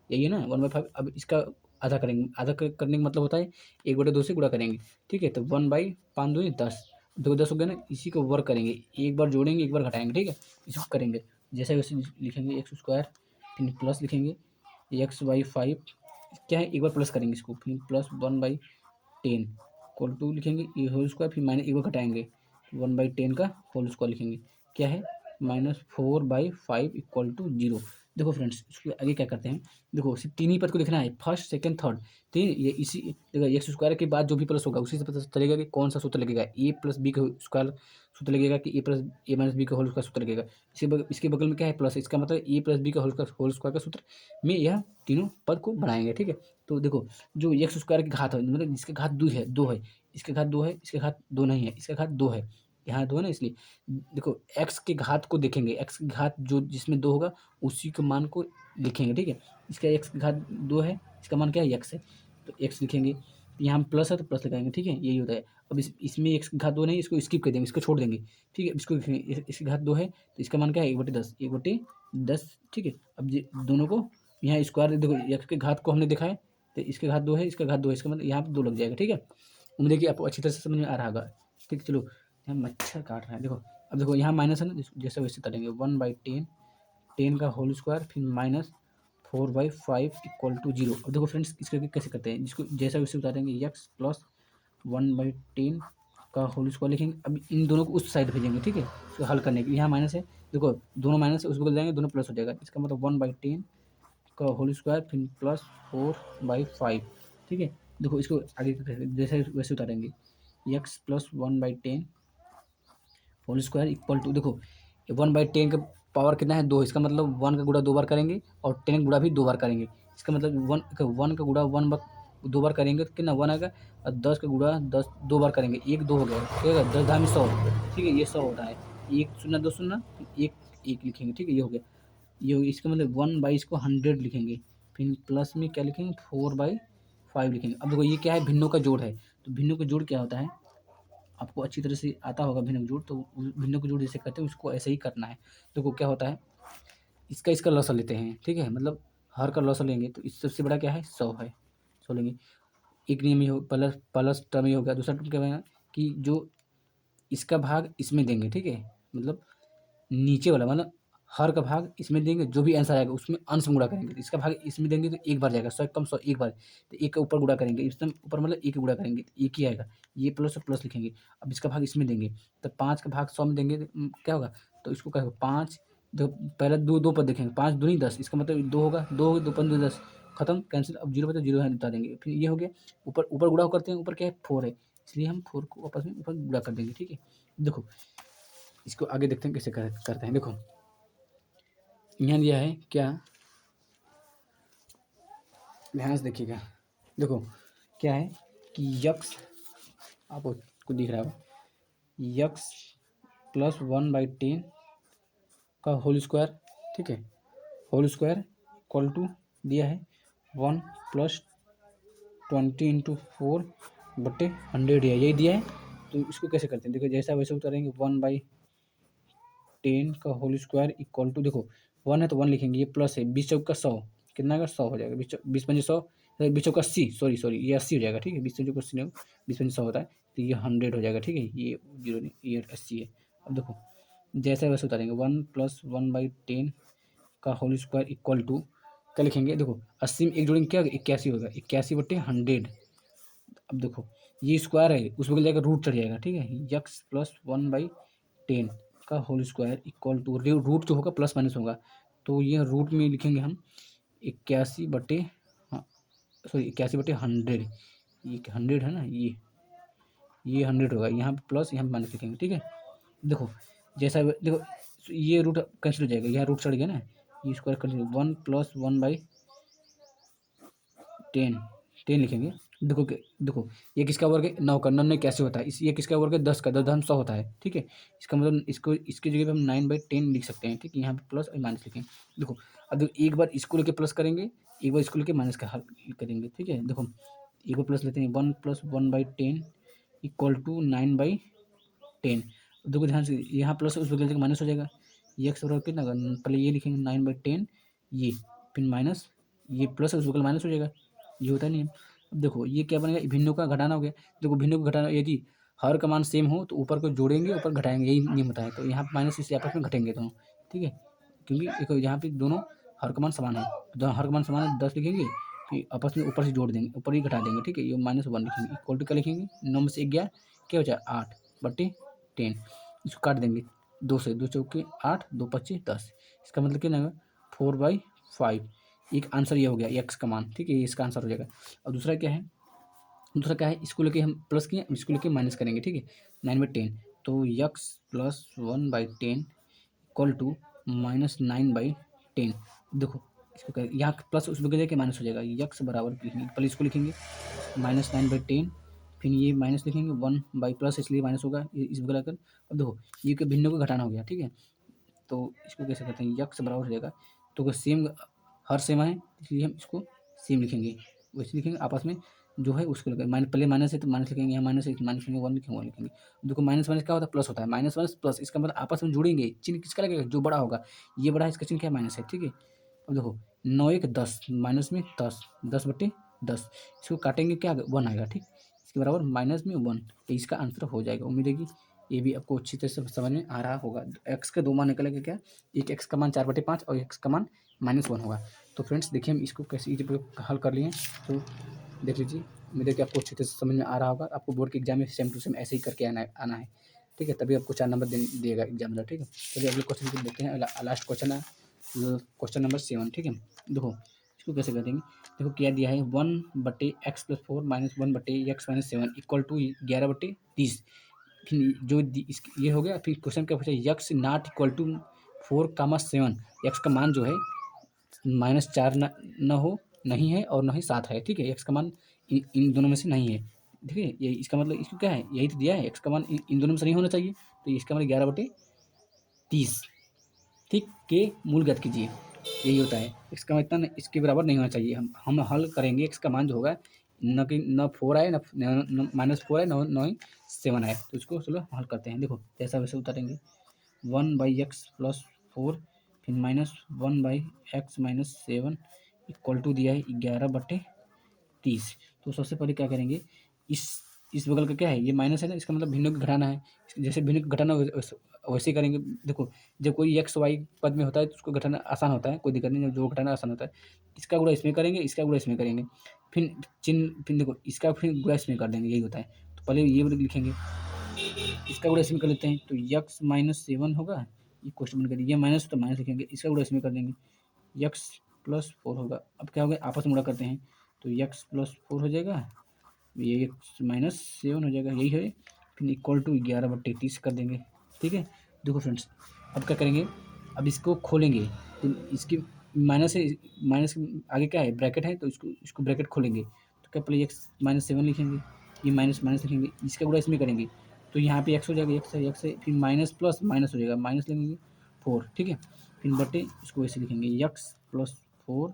Speaker 1: यही है ना, 1/5। अब इसका आधा करेंगे, आधा करने का मतलब होता है 1/2 से गुणा करेंगे, ठीक है, तो 1/5 दूनी 10, दो 10 हो गया ना, इसी को वर्ग करेंगे, एक बार जोड़ेंगे एक बार घटाएंगे, ठीक है, इसको करेंगे जैसे वैसे लिखेंगे, एक्स स्क्वायर, फिर प्लस लिखेंगे x/5, क्या है, एक बार प्लस करेंगे इसको, फिर प्लस 1/10 इक्वल टू लिखेंगे ये होल स्क्वायर, फिर माइनस एक बार घटाएंगे 1/10 का होल स्क्वायर लिखेंगे, क्या है, -4/5 इक्वल टू जीरो। देखो फ्रेंड्स इसके आगे क्या करते हैं, देखो सिर्फ तीन ही पद को लिखना है, फर्स्ट सेकंड थर्ड, तीन, ये इसी देखो एक्स स्क्वायर के बाद जो भी प्लस होगा उसी से पता चलेगा कि कौन सा सूत्र लगेगा, ए प्लस बी का स्क्वायर सूत्र लगेगा कि ए माइनस बी का होल स्क्वायर सूत्र लगेगा। इसके बगल में क्या है, प्लस, इसका मतलब ए प्लस बी का होल स्क्वायर का सूत्र में यह तीनों पद को बनाएंगे, ठीक है। तो देखो जो एक्स स्क्वायर की घात है, मतलब इसके घात दो है, इसके घात दो है, इसके घात दो नहीं है, इसके घात दो है, यहाँ दो है ना, इसलिए देखो एक्स के घात को देखेंगे, एक्स की घात जो जिसमें दो होगा उसी के मान को लिखेंगे, ठीक है। इसका एक्स की घात दो है, इसका मान क्या है, एक्स है, तो एक्स लिखेंगे, यहाँ प्लस है तो प्लस लगाएंगे, ठीक है, यही होता है। अब इसमें एक्स की घात दो नहीं, इसको स्किप कर देंगे, इसको छोड़ देंगे, ठीक है, इसको लिखेंगे, इसकी घात दो है तो इसका मान क्या है, 1/10, 1/10, ठीक है। अब दोनों को यहाँ स्क्वायर, देखो एक्स के घात को हमने देखा है, तो इसके घात दो है, इसका घात दो है, इसका मतलब यहाँ पर दो लग जाएगा, ठीक है। उम्मीद है कि आपको अच्छी तरह से समझ में आ रहा होगा, ठीक है। चलो यहाँ मच्छर काट रहा है, देखो अब देखो यहाँ माइनस है ना, जैसे वैसे करेंगे, 1/10, 10 का होल स्क्वायर, फिर -4/5 इक्वल टू जीरो। अब देखो फ्रेंड्स इसके कैसे करते हैं, जिसको जैसा वैसे उतारेंगे, एक्स प्लस 1/10 का होल स्क्वायर लिखेंगे। अब इन दोनों को उस साइड भेजेंगे, ठीक है, इसको हल करने के लिए, यहाँ माइनस है, देखो दोनों माइनस है, उसको बदल जाएंगे, दोनों प्लस हो जाएगा, इसका मतलब 1/10 का होल स्क्वायर, फिर प्लस 4/5, ठीक है। देखो इसको आगे जैसे वैसे उतारेंगे, X plus 1/10 whole square equal to, देखो 1/10 का पावर कितना है, दो, इसका मतलब 1 का गुणा दो बार करेंगे और 10 का गुणा भी दो बार करेंगे, इसका मतलब 1 का गुणा 1 बार दो बार करेंगे तो कितना 1 आएगा, और 10 का गुणा 10 दो बार करेंगे, एक दो हो गया, ठीक है, 10 धामी 100, ठीक है, ये 100 होता है, एक शून्य दो शून्य, एक एक लिखेंगे, ठीक है, ये हो गया, ये हो गया, इसका मतलब 1/, इसको 100 लिखेंगे, फिर प्लस में क्या लिखेंगे, 4/5 लिखेंगे। अब देखो ये क्या है, भिन्नों का जोड़ है, तो भिन्नों का जोड़ क्या होता है, आपको अच्छी तरह से आता होगा भिन्न का जोड़, तो भिन्न का जोड़ जैसे करते हैं उसको ऐसे ही करना है। देखो क्या होता है, इसका लॉस लेते हैं, ठीक है, मतलब हर का लॉस लेंगे, तो इस सबसे बड़ा क्या है, 100 है, 100 लेंगे। एक नियम ये हो, प्लस प्लस टर्म ये हो गया। दूसरा टर्म क्या होगा कि जो इसका भाग इसमें देंगे, ठीक है, मतलब नीचे वाला, मतलब हर का भाग इसमें देंगे, जो भी आंसर आएगा उसमें अंश में गुणा करेंगे, तो इसका भाग इसमें देंगे तो एक बार जाएगा, 100 कम 100 एक बार, तो एक के ऊपर गुणा करेंगे, इसमें ऊपर मतलब एक गुणा करेंगे तो एक ही आएगा, ये प्लस और प्लस लिखेंगे। अब इसका भाग इसमें देंगे, तो 5 का भाग 100 में देंगे तो क्या होगा, तो इसको क्या होगा, 5, दो पहले दो दो पद देखेंगे, 5 दूनी 10, इसका मतलब दो होगा, दो दो पंद्रह 10, खत्म, कैंसिल। अब जीरो बता जीरो है बता देंगे, फिर ये हो गया, ऊपर ऊपर गुणा करते हैं, ऊपर क्या है 4 है, इसलिए हम 4 को आपस में ऊपर गुणा कर देंगे, ठीक है। देखो इसको आगे देखते हैं कैसे करते हैं। देखो यहाँ दिया है क्या, ध्यान से देखिएगा, देखो क्या है कि यक्स, आपको दिख रहा है, यक्स प्लस 1/10 का होल स्क्वायर, ठीक है, होल स्क्वायर इक्वल टू दिया है 1 प्लस 20 × 4/100 दिया है, यही दिया है। तो इसको कैसे करते हैं, देखो जैसा वैसे उतारेंगे, 1/10 का होल स्क्वायर इक्वल टू, देखो 1 है तो 1 लिखेंगे, ये प्लस है, 20 चौक का 100, कितना का 100 हो जाएगा, 20 × 5 = 100, 20 चौक का 80, सॉरी ये 80 हो जाएगा, ठीक है, 20 चौक 80 नहीं, 20 × 5 = 100 होता है, तो ये 100 हो जाएगा, ठीक है, ये जीरो नहीं, ये 80 है। अब देखो जैसा वैसे उतारेंगे, 1 प्लस 1/10 का होल स्क्वायर इक्वल टू, क्या लिखेंगे, देखो 80 में एक जोड़ेंगे क्या होगा, 81 होगा, 81/100। अब देखो ये स्क्वायर है उस बगल जाकर रूट चढ़ जाएगा, ठीक है। यक्स प्लस 1/10 का whole square equal to root जो होगा प्लस माइनस होगा, तो ये रूट में लिखेंगे हम 81 बटे, हाँ सॉरी 81/100, ये 100 है ना, ये 100 होगा, यहाँ पे प्लस यहाँ पे माइनस लिखेंगे, ठीक है। देखो जैसा देखो ये रूट कैंसिल हो जाएगा, यहाँ रूट चढ़ गया ना, ये स्क्वायर कर 1 + 1/10 लिखेंगे। देखो ये किसका वर्ग है, 9 का, 9 कैसे होता है, ये किसका वर्ग है, 10 का, 10 10 100 होता है, ठीक है। इसका मतलब इसको इसकी जगह पे हम 9/10 लिख सकते हैं, ठीक है। यहाँ पे प्लस और माइनस लिखेंगे। देखो अब देखो एक बार इसको लेके प्लस करेंगे, एक बार इसको लेके माइनस का हल करेंगे, ठीक है। देखो एक बार प्लस लेते हैं, 1 + 1/10 इक्वल टू 9/10। देखो ध्यान से यहाँ प्लस उस बगल से माइनस हो जाएगा, ये एक्स बराबर कितना, पहले ये लिखेंगे 9/10, ये फिर माइनस, ये प्लस उस बगल माइनस हो जाएगा, ये होता नहीं है। अब देखो ये क्या बनेगा, भिन्नों का घटाना हो गया। देखो भिन्नों को घटाना, यदि हर का मान सेम हो तो ऊपर को जोड़ेंगे ऊपर घटाएंगे, यही नियम होता है। तो यहाँ माइनस इससे आपस में घटेंगे दोनों, ठीक है, क्योंकि देखो यहाँ पे दोनों हर का मान समान है, दोनों हर का मान समान है, 10 लिखेंगे फिर आपस में ऊपर से जोड़ देंगे, ऊपर ही घटा देंगे, ठीक है। ये -1 लिखेंगे इक्वल टू क्या लिखेंगे, 9 में से 1 गया, क्या हो जाए 8/10। इसको काट देंगे, 2 से, 2 चौके 8, 2 पच्चीस 10, इसका मतलब क्या होगा 4/5। एक आंसर ये हो गया एक्स का मान, ठीक है, ये इसका आंसर हो जाएगा। और दूसरा क्या है, इसको लेके हम प्लस किए, इसको लेके माइनस करेंगे, ठीक है, 9/10। तो यक्स प्लस 1/10 इक्वल टू -9/10। देखो इसको यहाँ प्लस उसमें गया कि माइनस हो जाएगा, यक्स बराबर लिखेंगे, पहले इसको लिखेंगे -9/10, फिर ये माइनस लिखेंगे 1 प्लस, इसलिए माइनस होगा इस बगल आकर। अब देखो ये के भिन्न को घटाना हो गया, ठीक है। तो इसको कैसे करते हैं, यक्स बराबर हो जाएगा, तो सेम हर सेम है इसलिए हम इसको सेम लिखेंगे, वैसे लिखेंगे आपस में जो है उसको लिखेंगे, पहले माइनस है तो माइनस लिखेंगे, यहाँ माइनस है तो माइनस लिखेंगे, 1 लिखेंगे 1 लिखेंगे। देखो माइनस माइनस क्या होता है, प्लस होता है, माइनस माइनस प्लस, इसका मतलब आपस में जुड़ेंगे, चिन्ह किसका लगेगा, जो बड़ा होगा, ये बड़ा है इसका चिन्ह क्या माइनस है, ठीक है। अब देखो 9 1 10, माइनस में 10, 10/10, इसको काटेंगे क्या 1 आएगा, ठीक, इसके बराबर -1, तो इसका आंसर हो जाएगा। उम्मीद है कि ये भी आपको अच्छी तरह से समझ में आ रहा होगा। एक्स के 2 मान निकलेगा क्या, एक एक्स का मान 4/5 और एक्स का मान -1 होगा। तो फ्रेंड्स देखिए हम इसको कैसे इजी हल कर लिए, तो देख लीजिए, उम्मीद है कि आपको अच्छी तरह से समझ में आ रहा होगा। आपको बोर्ड के एग्जाम में सेम टू सेम ऐसे ही करके आना है, ठीक है, तभी आपको 4 नंबर दिएगा एग्जाम में, ठीक है। चलिए अगले क्वेश्चन को देखते हैं, लास्ट क्वेश्चन है क्वेश्चन नंबर 7, ठीक है। देखो इसको कैसे कर देंगे, देखो क्या दिया है, 1/x + 4 - 1/x - 7 इक्वल टू 11/30। फिर जो ये हो गया, फिर क्वेश्चन क्या पूछा, x not equal to 4, 7, x का मान जो है -4 न हो, नहीं है, और न ही 7 है, ठीक है। एक्स का मान इन दोनों में से नहीं है, ठीक है। ये इसका मतलब इसको क्या है, यही तो दिया है, एक्स का मान इन दोनों में से नहीं होना चाहिए, तो इसका मतलब 11/30, ठीक, के मूल ज्ञात कीजिए, यही होता है। इसका मतलब इसके बराबर नहीं होना चाहिए। हम हल करेंगे, एक्स का मान जो होगा न 4 आए, न -4 आए, न ही 7 आए, तो इसको चलो हल करते हैं। देखो जैसा वैसे उतारेंगे, 1/x + 4 फिर -1/x - 7 इक्वल टू दिया है 11/30। तो सबसे पहले क्या करेंगे, इस बगल का क्या है, ये माइनस है ना, इसका मतलब भिन्न को घटाना है, जैसे भिन्न को घटाना वैसे ही करेंगे। देखो जब कोई एक्स वाई पद में होता है तो उसको घटाना आसान होता है, कोई दिक्कत नहीं, जो घटाना आसान होता है। इसका गुणा इसमें करेंगे, इसका गुणा इसमें करेंगे, फिर देखो इसका फिर गुणा इसमें कर देंगे, यही होता है। तो पहले ये लिखेंगे, इसका गुणा इसमें कर लेते हैं, तो यक्स -7 होगा, ये क्वेश्चन बन कर, ये माइनस तो माइनस लिखेंगे, इसका गुणा इसमें कर देंगे, यक्स + 4 होगा। अब क्या होगा, आपस में गुणा करते हैं, तो यक्स + 4 हो जाएगा, ये एक्स -7 हो जाएगा, यही है, फिर इक्वल टू 11/30 कर देंगे, ठीक है। देखो फ्रेंड्स अब क्या करेंगे, अब इसको खोलेंगे, तो इसकी माइनस है, माइनस के आगे क्या है, ब्रैकेट है, तो इसको ब्रैकेट खोलेंगे, तो क्या पहले एक्स -7 लिखेंगे, ये माइनस माइनस लिखेंगे, इसका गुणा इसमें करेंगे, तो यहाँ पे एक्स हो जाएगा, एक्स है, फिर माइनस प्लस माइनस हो जाएगा, माइनस लेंगे 4, ठीक है, फिर बटे इसको वैसे लिखेंगे, यक्स + 4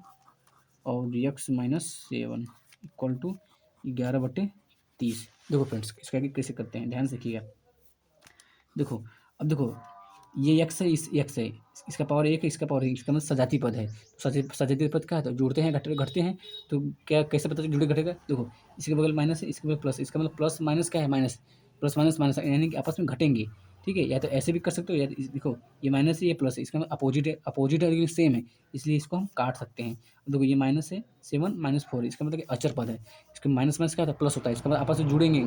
Speaker 1: और यक्स -7 इक्वल टू 11/30। देखो फ्रेंड्स इसका कैसे करते हैं, ध्यान से देखिएगा। देखो अब देखो ये एक्स है, इस एक्स है, इसका पावर 1 है, इसका पावर 1, इसका मतलब सजाती पद है। तो सजाती पद क्या है, तो जोड़ते हैं घटते हैं, तो क्या कैसे पता जुड़े घटेगा, देखो इसके बगल माइनस है, इसके बगल प्लस, इसका मतलब प्लस माइनस क्या है, माइनस, प्लस माइनस माइनस, यानी कि आपस में घटेंगे। ठीक है, या तो ऐसे भी कर सकते हो, या देखो ये माइनस है ये प्लस है, इसका अपोजिट है, अपोजिट है लेकिन सेम है, इसलिए इसको हम काट सकते हैं। देखो ये माइनस है 7 माइनस 4, इसका मतलब कि अचर पद है, इसका माइनस माइनस क्या होता है प्लस होता है, इसका मतलब आपस में जुड़ेंगे,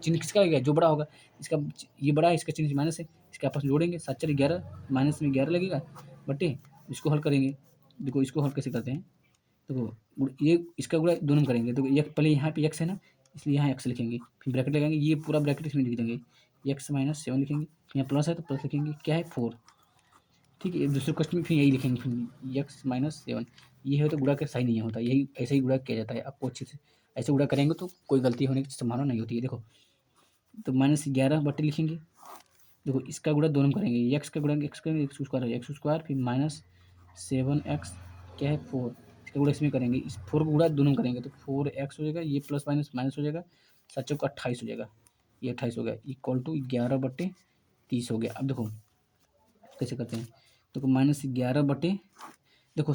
Speaker 1: चिन्ह किसका लगेगा जो बड़ा होगा, इसका ये बड़ा है, इसका चिन्ह माइनस है, इसके आपस में जोड़ेंगे, 7 4 11, माइनस में 11 लगेगा बटे, इसको हल करेंगे। देखो इसको हल कैसे करते हैं, देखो ये इसका गुणा दोनों में करेंगे, देखो एक पहले यहाँ पे एक्स है ना, इसलिए यहाँ एक्स लिखेंगे, फिर ब्रैकेट लगाएंगे, ये पूरा ब्रैकेट इसमें लिख देंगे, एक्स माइनस 7 लिखेंगे, यहाँ प्लस है तो प्लस लिखेंगे, क्या है 4, ठीक है। दूसरे क्वेश्चन में फिर यही लिखेंगे, फिर एक्स माइनस 7, ये है तो गुणा का सही नहीं होता, यही ऐसे ही गुणा किया जाता है, आपको अच्छे से ऐसे गुणा करेंगे तो कोई गलती होने की संभावना नहीं होती है। देखो तो -11 बटे लिखेंगे, देखो इसका गुणा दोनों में करेंगे, एक्स का गुणा एक्स करेंगे, एक्स स्क्वायर फिर -7x क्या है 4, इसका गुणा इसमें करेंगे, इस 4 का गुणा दोनों में करेंगे तो 4x हो जाएगा, ये प्लस माइनस माइनस हो जाएगा, 7 चौक 28 हो जाएगा, ये 28 हो गया, इक्वल टू 11/30 हो गया। अब देखो कैसे करते हैं, देखो -11 देखो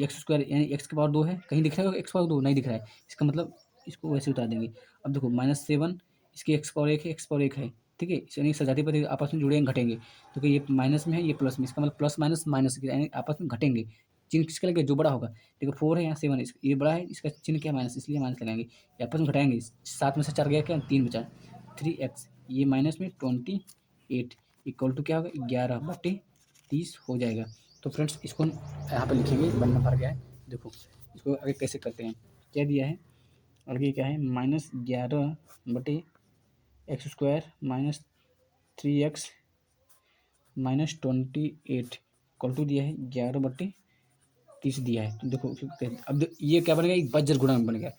Speaker 1: एक्स स्क्वायर यानी एक्स के पावर 2 है, कहीं दिख रहा है एक्स पावर 2 नहीं दिख रहा है, इसका मतलब इसको वैसे उतार देंगे। अब देखो -7 इसकी एक्स पावर 1 है, एक्स पावर 1 है, ठीक है, यानी सजाती पति आपस में जुड़ेंगे घटेंगे, तो ये माइनस में है ये प्लस में, इसका मतलब प्लस माइनस माइनस यानी आपस में घटेंगे, चिन्ह किसका लगेगा जो बड़ा होगा, देखो 4 है यहाँ 7 ये बड़ा है, इसका चिन्ह क्या है माइनस, इसलिए माइनस लगाएंगे, ये आपस में घटाएंगे, 7 में से 4 गया क्या 3 बचा, 3x ये माइनस में 28 इक्वल टू क्या होगा 11/30 हो जाएगा। तो फ्रेंड्स इसको यहाँ पर लिखेंगे, 1 नंबर गया है, देखो इसको आगे कैसे करते हैं, क्या दिया है आगे क्या है -11/x² minus 3x minus 28 equal to दिया है 11/30 दिया है। तो देखो अब ये क्या बन गया, एक बज्र गुणा बन गया,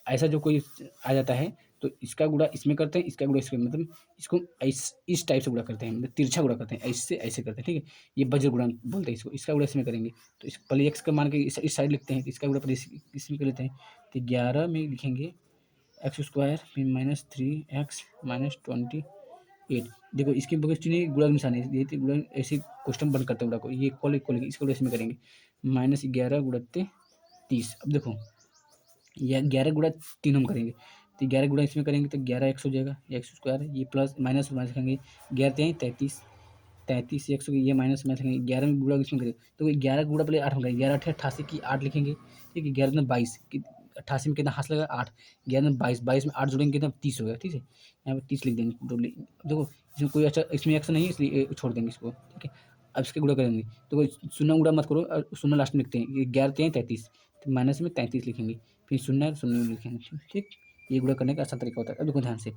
Speaker 1: ऐसा जो कोई आ जाता है तो इसका गुणा इसमें करते हैं, इसका गुणा इसमें, मतलब इसको इस टाइप से गुणा करते हैं, मतलब तिरछा गुणा करते हैं, ऐसे ऐसे करते हैं, ठीक है, ये वज्र गुणा बोलते हैं इसको, इसका गुणा इसमें करेंगे, तो इस पहले एक्स का मान के इस साइड लिखते हैं, तो इसका गुणा पहले इसमें कर लेते हैं, तो 11 में लिखेंगे x² फिर -3x माइनस 28, देखो इसके बगैर चिन्ह गुणा निशान है, ये गुणा ऐसे क्वेश्चन बंद करते हैं गुणा को, ये इक्वल इक्वल इसको गुणा इसमें करेंगे, -11 गुणा 30, अब देखो या 11 गुणा तीनों में करेंगे, तो 11 गुणा इसमें करेंगे तो 11x हो जाएगा, x², ये प्लस माइनस माइनस करेंगे, 11 33 33 एक्स हो गई, ये माइनस में लिखेंगे, 11 में गुणा इसमें करेंगे, तो 11 गुणा पहले 8 में करेंगे, 11 8 88 की 8 लिखेंगे, ठीक है, 11 में 22 88 में कितना हाथ लगा 8, 11 में 22 22 में 8 जोड़ेंगे कितना 30 हो गया, ठीक है, यहाँ पर 30 लिख देंगे देखो इसमें कोई अच्छा इसमें एक्स नहीं है इसलिए छोड़ देंगे इसको, ठीक है। अब इसके गुणा करेंगे तो कोई शून्य गुणा मत करो, शून्य लास्ट में लिखते हैं, ये 11 3 33, तो माइनस में 33 लिखेंगे, फिर शून्य शून्य लिखेंगे, ठीक, ये गुणा करने का आसान तरीका होता है। अब देखो ध्यान से,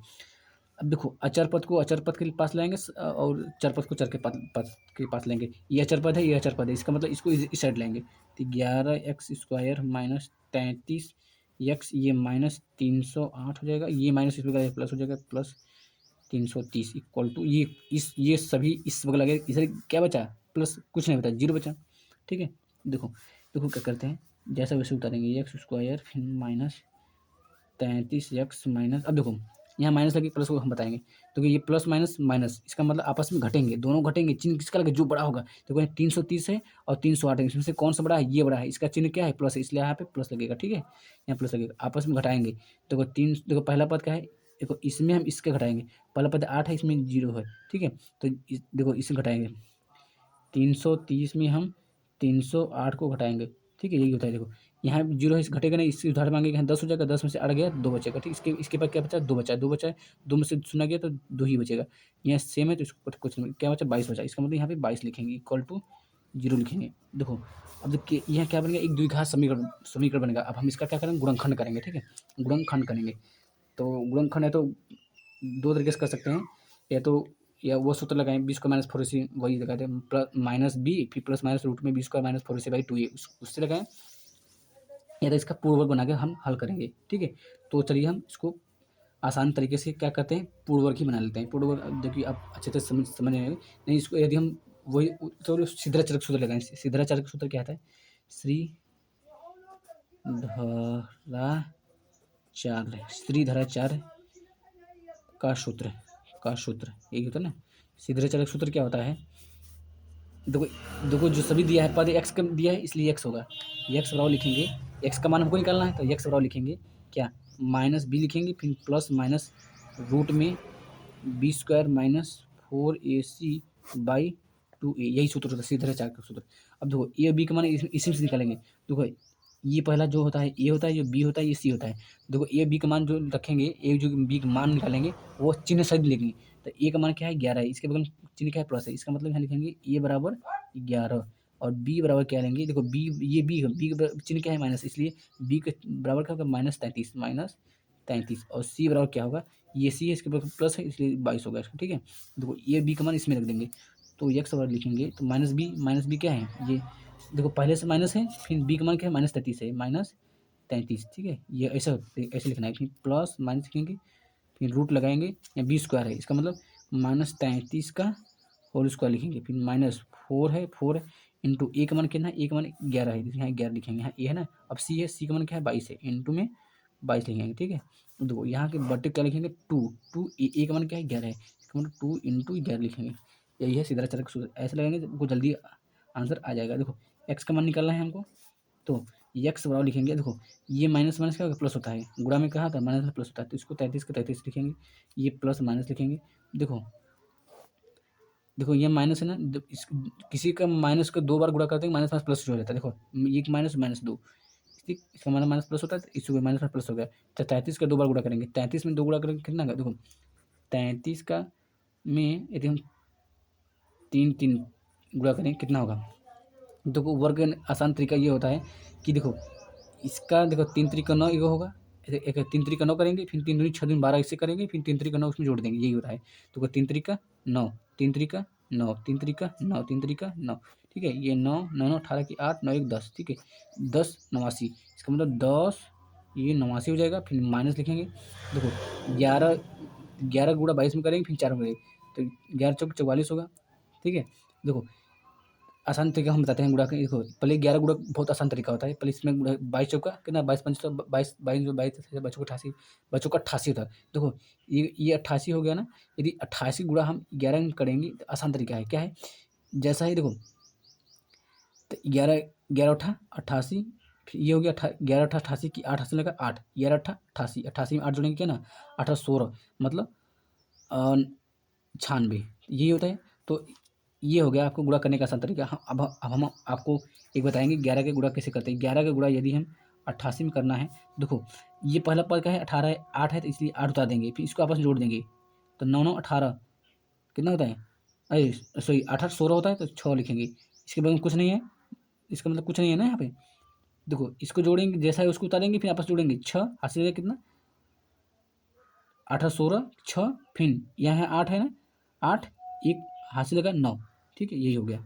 Speaker 1: अब देखो अचर पद को अचर पद के पास लाएंगे और चर पद को चर के पद के पास लेंगे, ये अचर पद है ये अचर पद है, इसका मतलब इसको इस साइड लेंगे, तो 11x² माइनस 33x ये -308 हो जाएगा, ये माइनस इसमें प्लस हो जाएगा प्लस 330 इक्वल टू ये सभी इस बगल लगे, इधर क्या बचा प्लस, कुछ नहीं बचा 0 बचा, ठीक है। देखो देखो क्या करते हैं, जैसा वैसे उतारेंगे x² फिर -33x माइनस, अब देखो यहाँ माइनस लगे प्लस को हम बताएंगे, तो ये प्लस माइनस माइनस इसका मतलब आपस में घटेंगे, दोनों घटेंगे, चिन्ह किसका लगे जो बड़ा होगा, देखो 330 है और 308 है, इसमें से कौन सा बड़ा है ये बड़ा है, इसका चिन्ह क्या है प्लस है, इसलिए यहाँ पे प्लस लगेगा, ठीक है, यहाँ प्लस लगेगा, आपस में घटाएंगे, देखो पहला पद क्या है, देखो इसमें हम इसके घटाएंगे, पहला पद 8 है इसमें 0 है, ठीक है, तो देखो इससे घटाएंगे 330 में हम 308 को घटाएंगे, ठीक है, यही होता है, देखो यहाँ 0 है घटेगा नहीं, इससे उधार मांगेंगे यहाँ 10 हो जाएगा, 10 में से 8 गया 2 बचेगा, ठीक, इसके बाद क्या बचा 2 बचा, 2 बचा है, 2 में से शून्य गया तो 2 ही बचेगा, यहाँ सेम है तो इसको कुछ क्या बचा 22 बचा, इसका मतलब यहाँ पे 22 लिखेंगे इक्वल टू 0 लिखेंगे। देखो अब देखिए यहाँ क्या बनेगा, एक द्विघात समीकरण बनेगा, अब हम इसका क्या करेंगे गुणनखंड करेंगे, ठीक है, गुणनखंड करेंगे, तो गुणनखंड है तो 2 तरीके से कर सकते हैं, या वो सूत्र लगाएं b² - 4ac वही लगाते हैं, -b फिर प्लस माइनस रूट में b² - 4ac/2a उससे लगाएं, या तो इसका पूर्ववर्ग बना के हम हल करेंगे, ठीक है। तो चलिए हम इसको आसान तरीके से क्या करते हैं पूर्ववर्ग ही बना लेते हैं, पूर्ववर्ग देखिए आप अच्छे से समझ आएंगे, नहीं इसको यदि हम वही तो सीधाचरक सूत्र लगाएं, सीधाचरक सूत्र क्या आता है, श्रीधराचार्य का सूत्र यही होता है ना। सीधाचरक सूत्र क्या होता है, देखो देखो जो सभी दिया है पद एक्स का दिया है इसलिए एक्स होगा, एक्स बराबर लिखेंगे, एक्स का मान हमको निकालना है तो एक्स बराबर लिखेंगे क्या -b लिखेंगे, फिर प्लस माइनस रूट में b² - 4ac/2a, यही सूत्र होता है, सीधा है 4 का सूत्र। अब देखो ए और बी का मान इसी से निकालेंगे। देखो ये पहला जो होता है ए होता है, जो बी होता है ये सी होता है। देखो ए बी का मान जो रखेंगे, ए जो बी का मान निकालेंगे वो चिन्ह सहित लिखेंगे। तो ए का मान क्या है 11 है, इसके बगल में चिन्ह क्या है प्लस है, इसका मतलब यहाँ लिखेंगे ए बराबर 11 और बी बराबर क्या लेंगे। देखो बी, ये बी का चिन्ह क्या है माइनस, इसलिए बी के बराबर क्या होगा -33 और सी बराबर क्या होगा, ये सी है इसके बराबर प्लस है इसलिए 22 होगा इसका, ठीक है। देखो ये बी का मान इसमें रख देंगे तो एक्स बराबर लिखेंगे तो माइनस बी क्या है, ये देखो पहले से माइनस है, फिर बी का मान क्या है -33 है, -33, ठीक है। ये ऐसा ऐसे लिखना है, फिर प्लस माइनस लिखेंगे, फिर रूट लगाएंगे, या बी स्क्वायर है इसका मतलब -33 का होल स्क्वायर लिखेंगे, फिर -4 है इंटू ए का मान कितना है, ए का मान 11 है, यहाँ 11 लिखेंगे, यहाँ ए है ना। अब सी है, सी का मान क्या है 22 है, इंटू में 22 लिखेंगे, ठीक है। तो देखो यहाँ के बटे क्या लिखेंगे 2 ए का मान क्या है 11 है, इसका मतलब 2 इंटू 11 लिखेंगे। यही है सीधा चरक सूत्र, ऐसे लगाएंगे तो हमको जल्दी आंसर आ जाएगा। देखो एक्स का मान निकालना है हमको, तो एक्स बराबर लिखेंगे। देखो ये माइनस माइनस क्या होगा प्लस होता है, गुणा में कहा था माइनस में प्लस होता है, तो इसको 33 का 33 लिखेंगे, ये प्लस माइनस लिखेंगे। देखो ये माइनस है ना, किसी का माइनस को 2 बार गुणा करते हैं माइनस माइनस प्लस हो जाता है। देखो एक माइनस -2, ठीक, इसका माइनस माइनस प्लस होता है, इसको माइनस माइनस प्लस हो गया। तो 33 का 2 बार गुणा करेंगे, 33 में 2 गुणा करेंगे कितना का, देखो 33 का में यदि हम 3 गुणा करें कितना होगा। देखो वर्ग आसान तरीका ये होता है कि देखो इसका देखो 3 3 का 9 ये होगा, एक 3 3 का 9 करेंगे, फिर 3 दूनी 6 दूनी 12 इससे करेंगे, फिर 3 3 का 9 उसमें जोड़ देंगे, यही हो रहा है। तो 3 3 का 9, 3 3 का 9, 3 3 का 9, 3 3 का 9, ठीक है। ये 9 9 9 18 की 8 9 1 10, ठीक है, 10 89, इसका मतलब 10 ये 89 हो जाएगा। फिर माइनस लिखेंगे, देखो 11 गुणा 22 में करेंगे, फिर 4 में करेंगे तो 11 चौक 44 होगा, ठीक है। देखो आसान तरीका हम बताते हैं गुणा का। देखो पहले 11 गुणा बहुत आसान तरीका होता है, पहले इसमें 22 चौका कितना 22 पंच 22 22 बच्चों को 88 होता है। देखो ये 88 हो गया ना, यदि 88 गुणा हम 11 में करेंगे तो आसान तरीका है, क्या है जैसा ही देखो तो 11 11 अट्ठा 88, फिर ये हो गया 11 अट्ठा 88 की 8 हासिल लगा 8, 11 अट्ठा 88, 88 में 8 जोड़ेंगे क्या ना 18 16 मतलब 96, यही होता है। तो ये हो गया आपको गुणा करने का आसान तरीका। अब हम आपको एक बताएंगे 11 के गुणा कैसे करते हैं। 11 का गुणा यदि हम 88 में करना है, देखो ये पहला पद का है 18 है 8 है तो इसलिए 8 उतार देंगे, फिर इसको आपस में जोड़ देंगे तो 9 9 18 कितना होता है, अरे सॉरी 18 16 होता है तो 6 लिखेंगे, इसके बाद में कुछ नहीं है, इसका मतलब कुछ नहीं है ना यहाँ पे। देखो इसको जोड़ेंगे जैसा है उसको उतारेंगे, फिर आपस जोड़ेंगे 6 हासिल है कितना 18 16 6, फिर यहाँ है 8 है ना 8 1 हासिल लगा 9, ठीक है, यही हो गया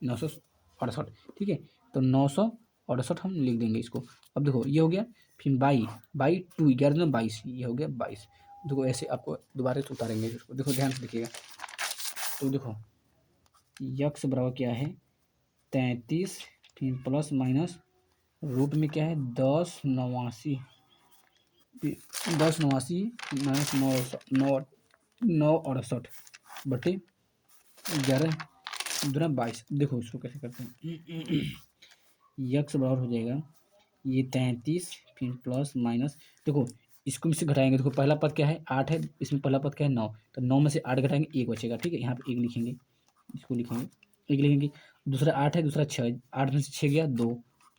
Speaker 1: 968, ठीक है। तो 968 हम लिख देंगे इसको। अब देखो ये हो गया, फिर 2 11 में 22, ये हो गया 22। देखो ऐसे आपको दोबारा से उतारेंगे इसको, देखो ध्यान से देखिएगा। तो देखो यक्स बराबर क्या है 33, फिर प्लस माइनस रूट में क्या है 10 89 माइनस 968 बटे 11 दूना 22। देखो इसको कैसे करते हैं, यक्स बराबर हो जाएगा ये 33 फिर प्लस माइनस, देखो इसको से घटाएंगे। देखो पहला पद क्या है 8 है, इसमें पहला पद क्या है 9, तो 9 में से 8 घटाएंगे 1 बचेगा, ठीक है। यहाँ पे 1 लिखेंगे, इसको लिखेंगे 1 लिखेंगे। दूसरा 8 है, दूसरा 6 है, 8 में से 6 गया 2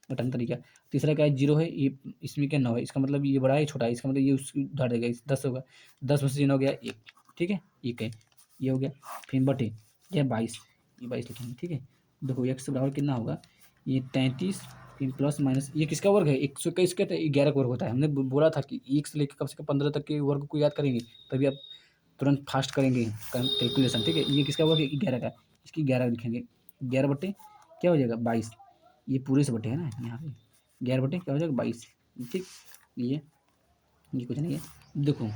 Speaker 1: घटाने तरीका। तीसरा क्या है 0 है, ये इसमें क्या 9 है, इसका मतलब ये बड़ा है छोटा है, इसका मतलब ये उसकी उधार देगा 10 होगा, 10 में से 9 गया 1, ठीक है 1 है, ये हो गया। फिर बटे यह 22, ये 22 लिखेंगे, ठीक है। देखो एक्स बराबर कितना होगा ये 33 फिर प्लस माइनस ये किसका वर्ग है 121 का, 11 का वर्ग होता है। हमने बोला था कि 1 से लेकर कम से कम 15 तक के वर्ग को याद करेंगे तभी आप तुरंत फास्ट करेंगे कैलकुलेशन, ठीक है। ये किसका वर्ग है 11 का, इसकी 11 लिखेंगे, 11 बटे क्या हो जाएगा 22, ये पूरे से बटे है ना यहाँ पे 11 बटे क्या हो जाएगा 22, ठीक। ये कुछ नहीं है। देखो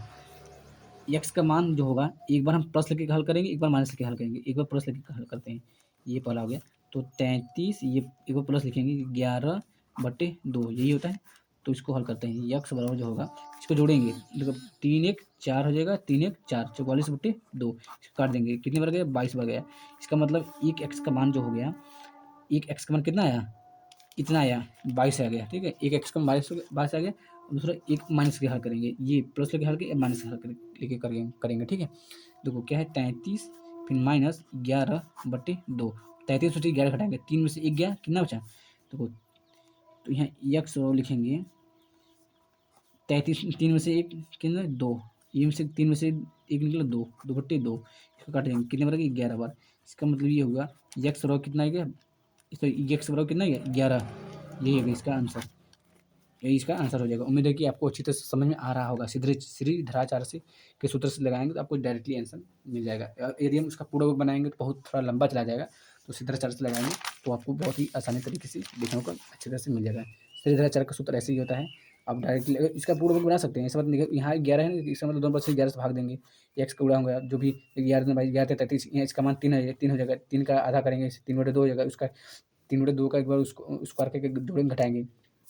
Speaker 1: एक्स का मान जो होगा एक बार हम प्लस लेके हल करेंगे, एक बार माइनस लेके हल करेंगे, एक बार प्लस लेके हल करते हैं, ये पहला हो गया। तो 33 ये एक बार प्लस लिखेंगे 11/2 यही होता है। तो इसको हल करते हैं, यक्स बराबर जो होगा इसको जोड़ेंगे, देखो 3 1 4 हो जाएगा, 3 1 4 44/2 इसको काट देंगे, कितने बार गया 22 बार गया। इसका मतलब एक एक्स का मान जो हो गया, एक एक्स का मान कितना आया इतना आया 22 आ गया, ठीक है। एक एक्स का 22 आ गया, दूसरा एक माइनस के हल करेंगे, ये प्लस लेके हल के माइनस हल लेके करेंगे, ठीक है। देखो क्या है 33 फिर माइनस 11/2। 33 में से 11 घटाएंगे, 3 में से 1 गया, कितना बचा? तो यहाँ x लिखेंगे 33, 3 में से 1 कितना 2, ये में से 3 में से 1 निकला 2, 2/2, इसको काट देंगे, कितने बार 11 बार। इसका मतलब ये होगा x बराबर कितना आ गया, x बराबर कितना गया 11, यही है इसका आंसर, यही इसका आंसर हो जाएगा। उम्मीद है कि आपको अच्छी तरह से समझ में आ रहा होगा। सीधेधाराचार्य से के सूत्र से लगाएंगे तो आपको डायरेक्टली आंसर मिल जाएगा। यदि हम उसका पूरा बनाएंगे तो बहुत थोड़ा लंबा चला जाएगा, तो सीधेधाराचार्य से लगाएंगे तो आपको बहुत ही आसानी तरीके से देखने को अच्छी तरह से मिल जाएगा। सीधेधाराचार्य का सूत्र ऐसे ही होता है, आप डायरेक्टली इसका पूरा बना सकते हैं। ऐसा मतलब यहाँ 11 है, इसका मतलब 2 से 11 से भाग देंगे, एक्स का गुणा होगा, जो भी 11 33, यहाँ इसका मान 3 है, 3 हो जाएगा, 3 का आधा करेंगे, 3/2 हो जाएगा, उसका 3/2 का एक बार उसको स्क्वायर करके जोड़ेंगे घटाएंगे,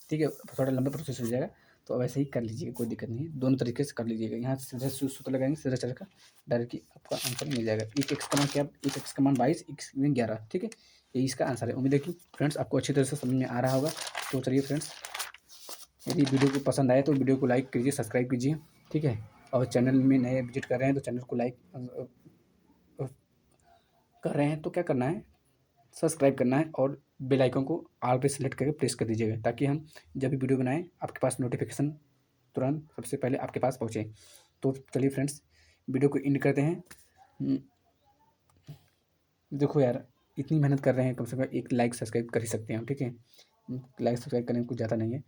Speaker 1: ठीक है, थोड़ा लंबा प्रोसेस हो जाएगा। तो अब ऐसे ही कर लीजिएगा, कोई दिक्कत नहीं है, दोनों तरीके से कर लीजिएगा। यहाँ सीधे सूत्र लगाएंगे सीधेधाराचार्य का, डायरेक्टली आपका आंसर मिल जाएगा। एक एक्स का मान क्या, एक एक्स का मान 22, एक्स में 11, ठीक है, यही इसका आंसर है। उम्मीद है कि फ्रेंड्स आपको अच्छी तरह से समझ में आ रहा होगा। तो चलिए फ्रेंड्स, यदि वीडियो को पसंद आए तो वीडियो को लाइक कीजिए, सब्सक्राइब कीजिए, ठीक है, और चैनल में नए विजिट कर रहे हैं तो चैनल को लाइक कर रहे हैं तो क्या करना है, सब्सक्राइब करना है, और बेल आइकन को ऑल पे सेलेक्ट करके प्रेस कर दीजिएगा, ताकि हम जब भी वीडियो बनाएं आपके पास नोटिफिकेशन तुरंत सबसे पहले आपके पास पहुँचे। तो चलिए फ्रेंड्स, वीडियो को एंड करते हैं। देखो यार, इतनी मेहनत कर रहे हैं, कम से कम एक लाइक सब्सक्राइब कर ही सकते हैं हम, ठीक है, लाइक सब्सक्राइब करने में कुछ ज़्यादा नहीं है।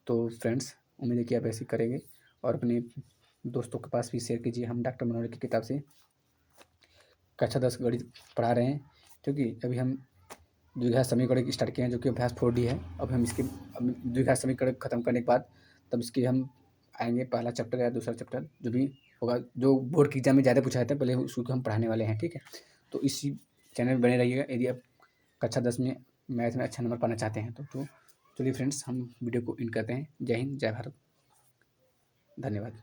Speaker 1: तो फ्रेंड्स, उम्मीद है कि आप ऐसे ही करेंगे, और अपने दोस्तों के पास भी शेयर कीजिए। हम डॉक्टर मनोहर की किताब से कक्षा 10 गणित पढ़ा रहे हैं, क्योंकि अभी हम द्विघात समीकरण स्टार्ट किए हैं, जो कि अभ्यास 4D है। अब हम इसके द्विघात समीकरण खत्म करने के बाद तब इसके हम आएंगे पहला चैप्टर या दूसरा चैप्टर, जो भी होगा, जो बोर्ड की एग्जाम में ज़्यादा पूछा जाता है, पहले उसको हम पढ़ाने वाले हैं, ठीक है। तो इसी चैनल में बने रहिएगा यदि आप कक्षा 10 में मैथ में अच्छा नंबर पाना चाहते हैं। तो चलिए फ्रेंड्स, हम वीडियो को एंड करते हैं। जय हिंद, जय भारत, धन्यवाद।